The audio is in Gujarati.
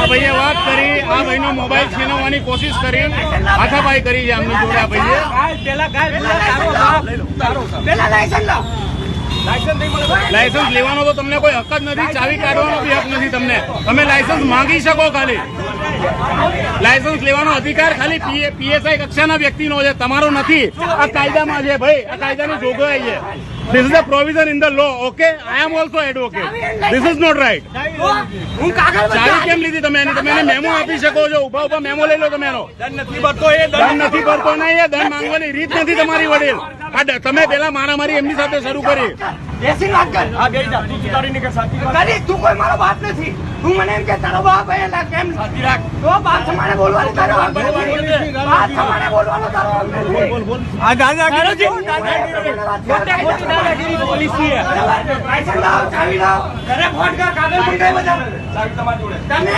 ભાઈએ વાત કરી, આ ભાઈનો મોબાઈલ છીનવવાની કોશિશ કરી, હાથાપાઈ કરી છે આમની જોડે. આ ભાઈએ લાયસન્સ લેવાનો તો તમને કોઈ હક જ નથી, ચાવી કાઢવાનો બી હક નથી તમને. તમે લાયસન્સ માંગી શકો, ખાલી લાયસન્સ લેવાનો અધિકાર ખાલી પીએસઆઈ કક્ષાના વ્યક્તિનો છે, તમારો નથી. આ કાયદામાં છે ભાઈ, આ કાયદાની જોગવાઈ છે. This is a provision in the law. Okay, I am also advocate. This is not right. ચાવી કેમ લીધી તમે એની? તમે એને મેમો આપી શકો છો, ઉભા ઉભા મેમો લઈ લો તમે એનો. દંડ નથી ભરતો નહીં, એ દંડ માંગવાની રીત નથી તમારી વડીલ. તમે પેલા મારામારી એમની સાથે શરૂ કરી. તું કોઈ મારો બાપ નથી. તું મને એમ કે તારો બાપ કેમ તો બાપ તમારે બોલવાનું તારો બાપ તમારે બોલવાનું તારો ચાવી લાવ, ઘરે ફોન કર, કાગળ મંગાવી બધા. તમે